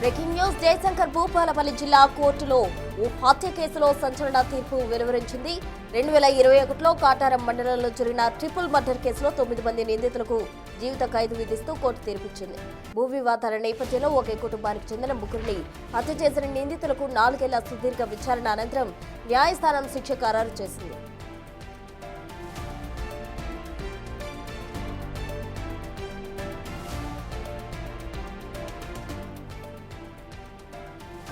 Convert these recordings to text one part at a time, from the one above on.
Breaking news Jayashankar Bhupalpally జిల్లా కోర్టులో ఓ హత్య కేసులో సంచలన తీర్పు వెలువరించింది. 2021లో కాటారం మండలంలో జరిగిన ట్రిపుల్ మర్డర్ కేసులో 9 మంది నిందితులకు జీవిత ఖైదు విధిస్తూ కోర్టు తీర్పిచ్చింది. భూ వివాదాల నేపథ్యంలో ఒకే కుటుంబానికి చెందిన ముగ్గురిని హత్య చేసిన నిందితులకు 4 ఏళ్ల సుదీర్ఘ విచారణ అనంతరం న్యాయస్థానం శిక్ష ఖరారు చేసింది.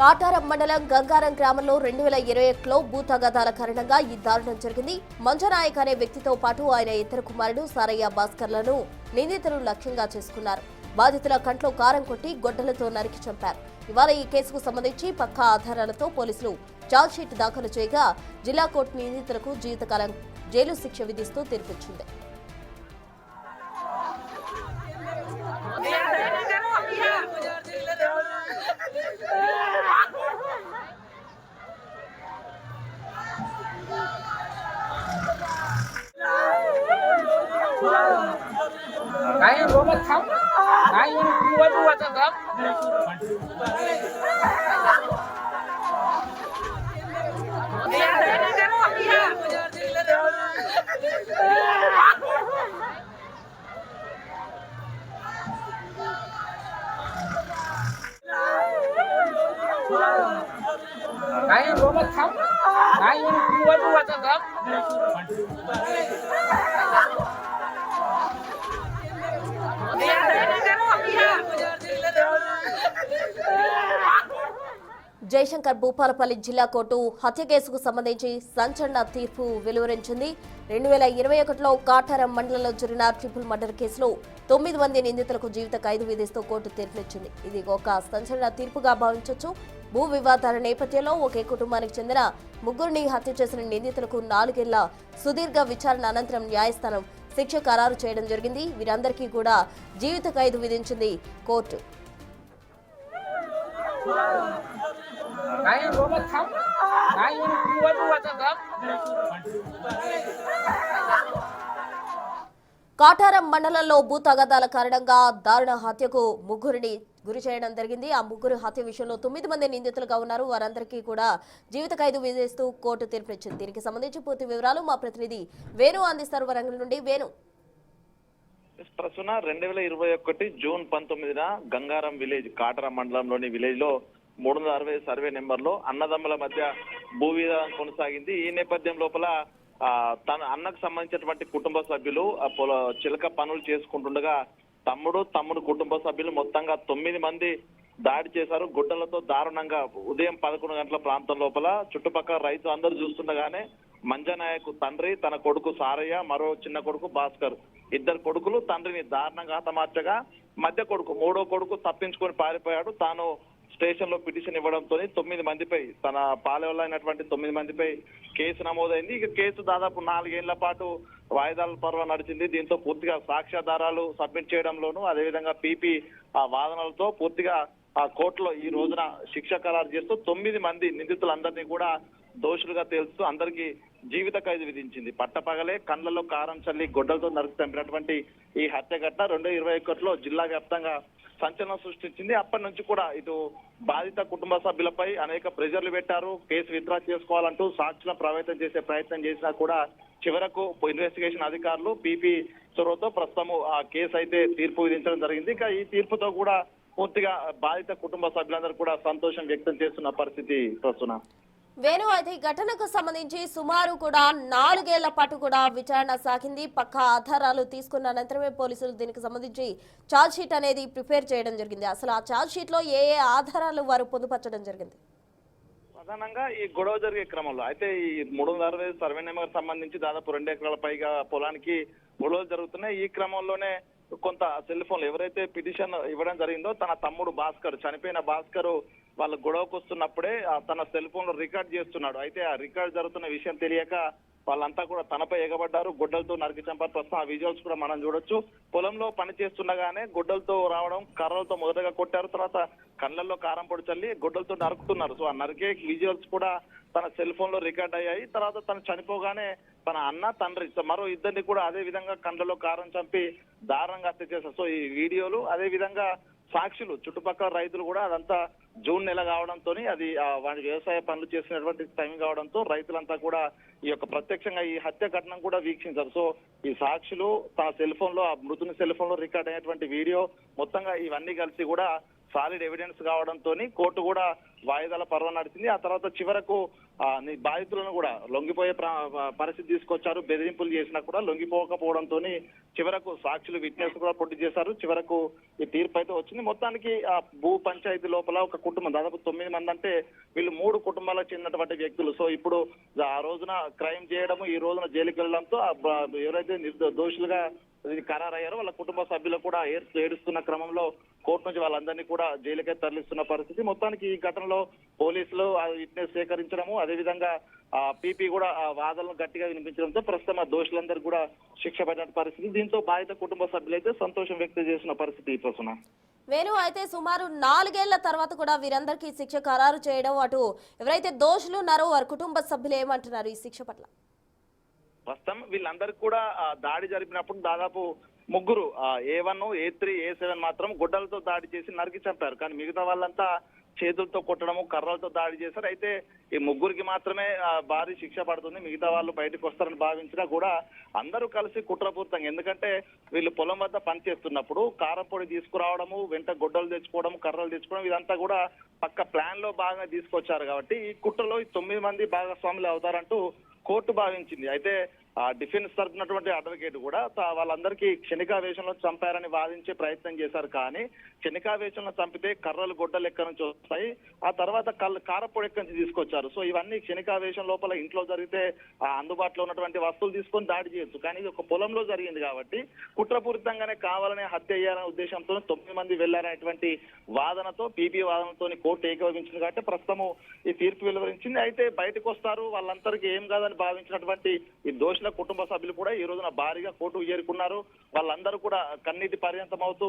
కాటారం మండలం గంగారం గ్రామంలో 2021లో భూ తగాదాల కారణంగా ఈ దారుణం జరిగింది. మంజనాయక్ అనే వ్యక్తితో పాటు ఆయన ఇద్దరు కుమారుడు సారయ్య భాస్కర్లను నిందితులు లక్ష్యంగా చేసుకున్నారు. బాధితుల కంట్లో కారం కొట్టి గొడ్డలతో నరికి చంపారు. ఇవాళ ఈ కేసుకు సంబంధించి పక్కా ఆధారాలతో పోలీసులు ఛార్జ్షీట్ దాఖలు చేయగా జిల్లా కోర్టు నిందితులకు జీవితకాలం జైలు శిక్ష విధిస్తూ తీర్పిచ్చింది. Này có mất thắng, này đua thật lắm. Này có mất thắng, này đua thật lắm. Jayashankar Bhupalpally జిల్లా కోర్టు హత్య కేసుకు సంబంధించి సంచలన తీర్పు వెలువరించింది. 2021లో కాటారం మండలంలో జరిగిన ట్రిపుల్ మర్డర్ కేసులో 9 మంది నిందితులకు జీవిత ఖైదు విధిస్తూ కోర్టు తీర్పునిచ్చింది. ఇది ఒక సంచలన తీర్పుగా భావించవచ్చు. భూ వివాదాల నేపథ్యంలో ఒకే కుటుంబానికి చెందిన ముగ్గురిని హత్య చేసిన నిందితులకు 4 ఏళ్ల సుదీర్ఘ విచారణ అనంతరం న్యాయస్థానం శిక్ష ఖరారు చేయడం జరిగింది. వీరందరికీ కూడా జీవిత ఖైదు విధించింది court. Này có mất thắng, này đua thật lắm. Kataram మండలంలో భూ తగాదాల కారణంగా దారుణ హత్యకు ముగ్గురిని గురి చేయడం జరిగింది. ఆ ముగ్గురు హత్య విషయంలో 9 మంది నిందితులుగా ఉన్నారు. వారందరికీ కూడా జీవిత ఖైదు విధిస్తూ కోర్టు తీర్పునిచ్చింది. దీనికి సంబంధించి పూర్తి వివరాలు మా ప్రతినిధి వేణు అందిస్తారు. వరంగల్ నుండి వేణు. ప్రస్తుతం 2021 జూన్ 19న గంగారం విలేజ్ కాటారం మండలంలోని విలేజ్ లో 360 సర్వే నెంబర్లో అన్నదమ్ముల మధ్య భూ వివాదం కొనసాగింది. ఈ నేపథ్యం లోపల తన అన్నకు సంబంధించినటువంటి కుటుంబ సభ్యులు చిలక పనులు చేసుకుంటుండగా తమ్ముడు కుటుంబ సభ్యులు మొత్తంగా 9 మంది దాడి చేశారు. గుడ్డలతో దారుణంగా ఉదయం 11 గంటల ప్రాంతం లోపల చుట్టుపక్కల రైతు అందరూ చూస్తుండగానే మంజనాయక్ తండ్రి, తన కొడుకు సారయ్య, మరో చిన్న కొడుకు భాస్కర్, ఇద్దరు కొడుకులు తండ్రిని దారుణంగా హతమార్చగా మధ్య కొడుకు 3వ కొడుకు తప్పించుకొని పారిపోయాడు. తాను స్టేషన్ లో పిటిషన్ ఇవ్వడంతో 9 మందిపై, తన పాలెవల్ల అయినటువంటి 9 మందిపై కేసు నమోదైంది. ఇక కేసు దాదాపు 4 ఏళ్ల పాటు వాయిదాల పర్వ నడిచింది. దీంతో పూర్తిగా సాక్ష్యాధారాలు సబ్మిట్ చేయడంలోనూ అదేవిధంగా పీపీ వాదనలతో పూర్తిగా కోర్టులో ఈ రోజున శిక్ష ఖరారు చేస్తూ 9 మంది నిందితులందరినీ కూడా దోషులుగా తేల్స్తూ అందరికీ జీవిత ఖైదు విధించింది. పట్టపగలే కండ్లలో కారం చల్లి గొడ్డలతో నరికి చంపినటువంటి ఈ హత్య ఘటన 2021లో జిల్లా వ్యాప్తంగా సంచలనం సృష్టించింది. అప్పటి నుంచి కూడా ఇటు బాధిత కుటుంబ సభ్యులపై అనేక ప్రెజర్లు పెట్టారు. కేసు విత్డ్రా చేసుకోవాలంటూ సాక్షులను ప్రభావితం చేసే ప్రయత్నం చేసినా కూడా చివరకు ఇన్వెస్టిగేషన్ అధికారులు పీపీ చొరవతో ప్రస్తుతం ఆ కేసు అయితే తీర్పు విధించడం జరిగింది. ఇక ఈ తీర్పుతో కూడా పూర్తిగా బాధిత కుటుంబ సభ్యులందరూ కూడా సంతోషం వ్యక్తం చేస్తున్న పరిస్థితి ప్రస్తుతం. వేణు, అయితే ఈ ఘటనకు సంబంధించి సుమారు కూడా 4 ఏళ్ల పాటు కూడా విచారణ సాగింది. పక్కా ఆధారాలు తీసుకున్న అనంతరమే పోలీసులు దీనికి సంబంధించి ఛార్జ్ షీట్ అనేది ప్రిపేర్ చేయడం జరిగింది. అసలు ఆ ఛార్జ్ షీట్ లో ఏ ఆధారాలు వారు పొందుపరచడం జరిగింది? ప్రధానంగా ఈ గొడవ జరిగే క్రమంలో అయితే ఈ 360 సర్వే నెంబర్ సంబంధించి దాదాపు 2 ఎకరాల పైగా పొలానికి గొడవలు జరుగుతున్నాయి. ఈ క్రమంలోనే కొంత సెల్ ఫోన్లు ఎవరైతే పిటిషన్ ఇవ్వడం జరిగిందో తన తమ్ముడు భాస్కర్, చనిపోయిన భాస్కర్ వాళ్ళ గొడవకు వస్తున్నప్పుడే తన సెల్ ఫోన్ లో రికార్డ్ చేస్తున్నాడు. అయితే ఆ రికార్డ్ జరుగుతున్న విషయం తెలియక వాళ్ళంతా కూడా తనపై ఎగబడ్డారు. గొడ్డలతో నరికి చంపారు. ప్రస్తుతం ఆ విజువల్స్ కూడా మనం చూడొచ్చు. పొలంలో పని చేస్తుండగానే గొడ్డలతో రావడం, కర్రలతో మొదటగా కొట్టారు. తర్వాత కళ్ళల్లో కారం పొడి చల్లి గొడ్డలతో నరుకుతున్నారు. సో ఆ నరికే విజువల్స్ కూడా తన సెల్ ఫోన్ లో రికార్డ్ అయ్యాయి. తర్వాత తను చనిపోగానే తన అన్న, తండ్రి మరో ఇద్దరిని కూడా అదే విధంగా కండ్లలో కారం చంపి దారుణంగా హత్య చేశారు. సో ఈ వీడియోలు అదే విధంగా సాక్షులు, చుట్టుపక్కల రైతులు కూడా అదంతా జూన్ నెల కావడంతో అది వారి వ్యవసాయ పనులు చేసినటువంటి టైం కావడంతో రైతులంతా కూడా ఈ యొక్క ప్రత్యక్షంగా ఈ హత్య ఘటన కూడా వీక్షించారు. సో ఈ సాక్షులు తన సెల్ ఫోన్ లో, ఆ మృతుని సెల్ ఫోన్ లో రికార్డ్ అయినటువంటి వీడియో మొత్తంగా ఇవన్నీ కలిసి కూడా సాలిడ్ ఎవిడెన్స్ కావడంతో కోర్టు కూడా వాయిదాల పర్వ నడిచింది. ఆ తర్వాత చివరకు బాధితులను కూడా లొంగిపోయే పరిస్థితి తీసుకొచ్చారు. బెదిరింపులు చేసినా కూడా లొంగిపోకపోవడంతో చివరకు సాక్షులు విట్నెస్ కూడా పొట్టి చేశారు. చివరకు ఈ తీర్పు అయితే వచ్చింది. మొత్తానికి ఆ భూ పంచాయతీ లోపల ఒక కుటుంబం, దాదాపు 9 మంది, అంటే వీళ్ళు 3 కుటుంబాలకు చెందినటువంటి వ్యక్తులు. సో ఇప్పుడు ఆ రోజున క్రైమ్ చేయడము, ఈ రోజున జైలుకి వెళ్ళడంతో ఎవరైతే దోషులుగా ఖరారయ్యారో వాళ్ళ కుటుంబ సభ్యులు కూడా ఏడుస్తున్న క్రమంలో కోర్టు నుంచి వాళ్ళందరినీ కూడా జైలుకే తరలిస్తున్న పరిస్థితి. మొత్తానికి ఈ ఘటనలో పోలీసులు విట్నెస్ సేకరించడము, అదేవిధంగా పీపీ కూడా వాదనలు గట్టిగా వినిపించడంతో ప్రస్తుతం ఆ దోషులందరూ కూడా శిక్ష పడిన పరిస్థితి. దీంతో బాధిత కుటుంబ సభ్యులైతే సంతోషం వ్యక్తం చేసిన పరిస్థితి. ప్రస్తుతం వేణు, అయితే సుమారు 4 ఏళ్ల తర్వాత కూడా వీరందరికీ శిక్ష ఖరారు చేయడం, అటు ఎవరైతే దోషులు ఉన్నారో వారి కుటుంబ సభ్యులు ఏమంటున్నారు ఈ శిక్ష పట్ల? ప్రస్తుతం వీళ్ళందరికీ కూడా దాడి జరిపినప్పుడు దాదాపు 3 A1, A3, A7 మాత్రం గుడ్డలతో దాడి చేసి నరికి చంపారు. కానీ మిగతా వాళ్ళంతా చేతులతో కొట్టడము, కర్రలతో దాడి చేశారు. అయితే ఈ 3కి మాత్రమే భారీ శిక్ష పడుతుంది. మిగతా వాళ్ళు బయటకు వస్తారని భావించినా కూడా అందరూ కలిసి కుట్రపూరితంగా, ఎందుకంటే వీళ్ళు పొలం వద్ద పని చేస్తున్నప్పుడు కారం పొడి తీసుకురావడము, వెంట గుడ్డలు తెచ్చుకోవడం, కర్రలు తెచ్చుకోవడం, ఇదంతా కూడా పక్క ప్లాన్ లో భాగంగా తీసుకొచ్చారు. కాబట్టి ఈ కుట్రలో 9 మంది భాగస్వాములు అవుతారంటూ కోర్టు భావించింది. అయితే డిఫెన్స్ తరపునటువంటి అడ్వకేట్ కూడా వాళ్ళందరికీ క్షణికావేశంలో చంపారని వాదించే ప్రయత్నం చేశారు. కానీ క్షణికావేశంలో చంపితే కర్రలు గొడ్డలు ఎక్కడి నుంచి వస్తాయి, ఆ తర్వాత కారపొడి ఎక్కడి నుంచి తీసుకొచ్చారు. సో ఇవన్నీ క్షణికావేశం లోపల ఇంట్లో జరిగితే అందుబాటులో ఉన్నటువంటి వస్తువులు తీసుకొని దాడి చేయొచ్చు. కానీ ఇది ఒక పొలంలో జరిగింది కాబట్టి కుట్రపూరితంగానే కావాలనే హత్య అయ్యారనే ఉద్దేశంతో 9 మంది వెళ్లారనేటువంటి వాదనతో, పీపీ వాదనతో కోర్టు ఏకీభవించింది. కాబట్టి ప్రస్తుతము ఈ తీర్పు వెలువరించింది. అయితే బయటకు వస్తారు, వాళ్ళందరికీ ఏం కాదని భావించినటువంటి ఈ దోషుల కుటుంబ సభ్యులు కూడా ఈ రోజున భారీగా కోర్టుకు చేరుకున్నారు. వాళ్ళందరూ కూడా కన్నీటి పర్యంతం అవుతూ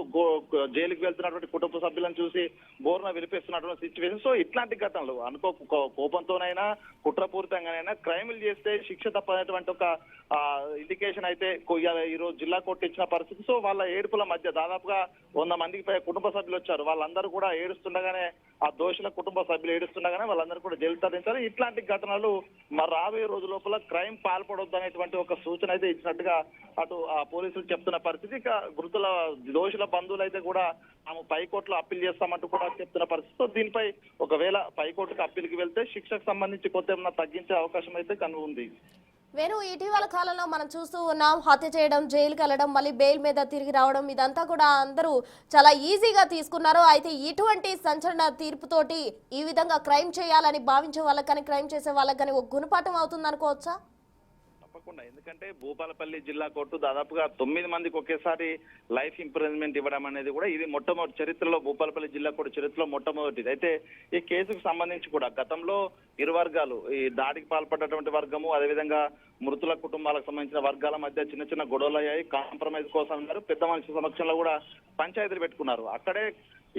జైలుకి వెళ్తున్నటువంటి కుటుంబ సభ్యులను చూసి బోర్న వినిపిస్తున్నటువంటి సిచ్యువేషన్. సో ఇట్లాంటి ఘటనలు కోపంతోనైనా కుట్రపూరితంగానైనా క్రైములు చేస్తే శిక్ష తప్పనేటువంటి ఒక ఇండికేషన్ అయితే ఈ రోజు జిల్లా కోర్టు ఇచ్చిన పరిస్థితి. సో వాళ్ళ ఏడుపుల మధ్య దాదాపుగా 100 మందికి పై కుటుంబ సభ్యులు వచ్చారు. వాళ్ళందరూ కూడా ఏడుస్తుండగానే, ఆ దోషుల కుటుంబ సభ్యులు ఏడుస్తుండగానే వాళ్ళందరూ కూడా జైలు తరలించారు. ఇట్లాంటి ఘటనలు మరి రాబోయే రోజు లోపల క్రైమ్ పాల్పడొద్దు అనేటువంటి ఒక సూచన అయితే ఇచ్చినట్టుగా అటు పోలీసులు చెప్తున్న పరిస్థితి. ఇక మృతుల దోషుల బంధువులు అయితే కూడా తాము పైకోర్టులో అప్పీల్ చేస్తామంటూ కూడా చెప్తున్న పరిస్థితి. సో దీనిపై ఒకవేళ పైకోర్టుకు అప్పీల్కి వెళ్తే శిక్షకు సంబంధించి కొంత ఏమన్నా తగ్గించే అవకాశం అయితే ఉంది. వేణు, ఇటీవల కాలంలో మనం చూస్తూ ఉన్నాం, హత్య చేయడం, జైలుకి వెళ్ళడం, మళ్ళీ బెయిల్ మీద తిరిగి రావడం, ఇదంతా కూడా అందరూ చాలా ఈజీగా తీసుకున్నారు. అయితే ఇటువంటి సంచలన తీర్పుతోటి ఈ విధంగా క్రైమ్ చేయాలని భావించే వాళ్ళకి కానీ, క్రైమ్ చేసే వాళ్ళకి కానీ ఒక గుణపాఠం అవుతుంది అనుకోవచ్చా? తప్పకుండా, ఎందుకంటే భూపాలపల్లి జిల్లా కోర్టు దాదాపుగా 9 మందికి ఒకేసారి లైఫ్ ఇంప్రిజన్మెంట్ ఇవ్వడం అనేది కూడా ఇది మొట్టమొదటి చరిత్రలో, భూపాలపల్లి జిల్లా కోర్టు చరిత్రలో మొట్టమొదటిది. అయితే ఈ కేసుకు సంబంధించి కూడా గతంలో ఇరు వర్గాలు, ఈ దాడికి పాల్పడ్డటువంటి వర్గము, అదేవిధంగా మృతుల కుటుంబాలకు సంబంధించిన వర్గాల మధ్య చిన్న చిన్న గొడవలు అయ్యాయి. కాంప్రమైజ్ కోసం అన్నారు. పెద్ద మనిషి సమక్షంలో కూడా పంచాయతీలు పెట్టుకున్నారు. అక్కడే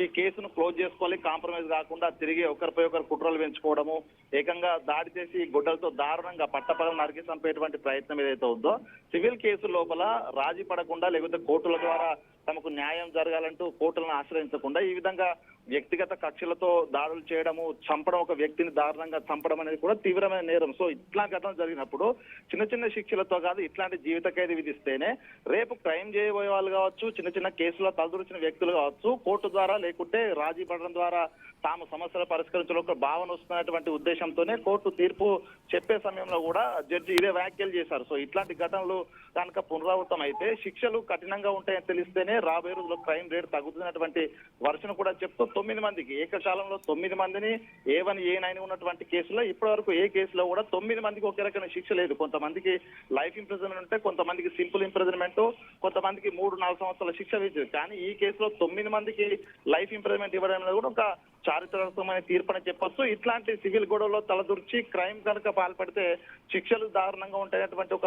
ఈ కేసును క్లోజ్ చేసుకోవాలి, కాంప్రమైజ్ కాకుండా తిరిగి ఒకరిపై ఒకరు కుట్రలు పెంచుకోవడము, ఏకంగా దాడి చేసి గుడ్డలతో దారుణంగా పట్టపగలు నరికి చంపేటువంటి ప్రయత్నం ఏదైతే ఉందో, సివిల్ కేసు లోపల రాజీ పడకుండా, లేకపోతే కోర్టుల ద్వారా తమకు న్యాయం జరగాలంటూ కోర్టులను ఆశ్రయించకుండా ఈ విధంగా వ్యక్తిగత కక్షలతో దాడులు చేయడము, చంపడం, ఒక వ్యక్తిని దారుణంగా చంపడం అనేది కూడా తీవ్రమైన నేరం. సో ఇట్లా ఘటన జరిగినప్పుడు చిన్న చిన్న శిక్షలతో కాదు, ఇట్లాంటి జీవిత ఖైదు విధిస్తేనే రేపు క్రైమ్ చేయబోయే వాళ్ళు కావచ్చు, చిన్న చిన్న కేసులో తలదూర్చిన వ్యక్తులు కావచ్చు, కోర్టు ద్వారా లేకుంటే రాజీ పడడం ద్వారా తాము సమస్యలు పరిష్కరించడం ఒక భావన వస్తున్నటువంటి ఉద్దేశంతోనే కోర్టు తీర్పు చెప్పే సమయంలో కూడా జడ్జి ఇదే వ్యాఖ్యలు చేశారు. సో ఇట్లాంటి ఘటనలు కనుక పునరావృతం అయితే శిక్షలు కఠినంగా ఉంటాయని తెలిస్తేనే రాబోయే రోజుల్లో క్రైమ్ రేట్ తగ్గుతున్నటువంటి వర్షను కూడా చెప్తూ 9 మందికి ఏకకాలంలో 9 మందిని A1, A9 ఉన్నటువంటి కేసులో ఇప్పటి వరకు ఏ కేసులో కూడా 9 మందికి ఒకే రకమైన శిక్ష లేదు. కొంతమందికి లైఫ్ ఇంప్రిజన్మెంట్ ఉంటే, కొంతమందికి సింపుల్ ఇంప్రిజన్మెంట్, కొంతమందికి 3-4 సంవత్సరాల శిక్ష వేసింది. కానీ ఈ కేసులో 9 మందికి లైఫ్ ఇంప్రిజన్మెంట్ ఇవ్వడం అనేది కూడా ఒక చారిత్రాత్మకమైన తీర్పు అని చెప్పొచ్చు. ఇట్లాంటి సివిల్ గొడవలో తలదూర్చి క్రైమ్ కనుక పాల్పడితే శిక్షలు దారుణంగా ఉంటాయనేటువంటి ఒక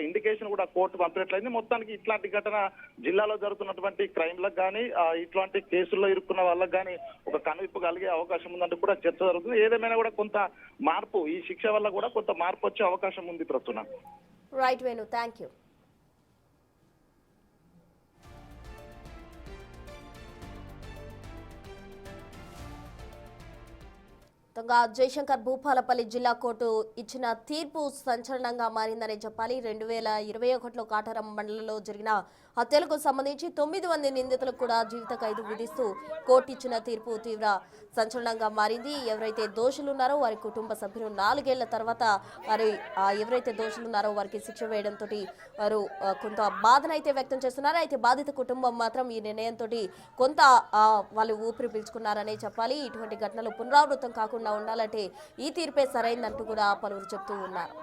ఇండికేషన్ కూడా కోర్టు పంపినట్లయింది. మొత్తానికి ఇట్లాంటి ఘటన జిల్లాలో జరుగుతున్నటువంటి క్రైమ్లకు కానీ, ఇట్లాంటి కేసుల్లో ఇరుక్కున్న వాళ్ళకి కానీ ఒక కనువిప్పు కలిగే అవకాశం ఉందంటే కూడా చర్చ జరుగుతుంది. ఏదేమైనా కూడా కొంత మార్పు, ఈ శిక్ష వల్ల కూడా కొంత మార్పు వచ్చే అవకాశం ఉంది. ప్రస్తుతం రైట్ వేణు, థ్యాంక్ యూ. మొత్తంగా జయశంకర్ భూపాలపల్లి జిల్లా కోర్టు ఇచ్చిన తీర్పు సంచలనంగా మారిందని చెప్పాలి. 2021లో కాటారం మండలంలో జరిగిన హత్యలకు సంబంధించి 9 మంది నిందితులకు కూడా జీవిత ఖైదు విధిస్తూ కోర్టు ఇచ్చిన తీర్పు తీవ్ర సంచలనంగా మారింది. ఎవరైతే దోషులు ఉన్నారో వారి కుటుంబ సభ్యులు 4 ఏళ్ల తర్వాత ఎవరైతే దోషులు ఉన్నారో వారికి శిక్ష వేయడంతో వారు కొంత బాధనైతే వ్యక్తం చేస్తున్నారు. అయితే బాధిత కుటుంబం మాత్రం ఈ నిర్ణయంతో కొంత వాళ్ళు ఊపిరి పీల్చుకున్నారనే చెప్పాలి. ఇటువంటి ఘటనలు పునరావృతం కాకుండా ఉండాలంటే ఈ తీర్పే సరైందంటూ కూడా పలువురు చెప్తూ ఉన్నారు.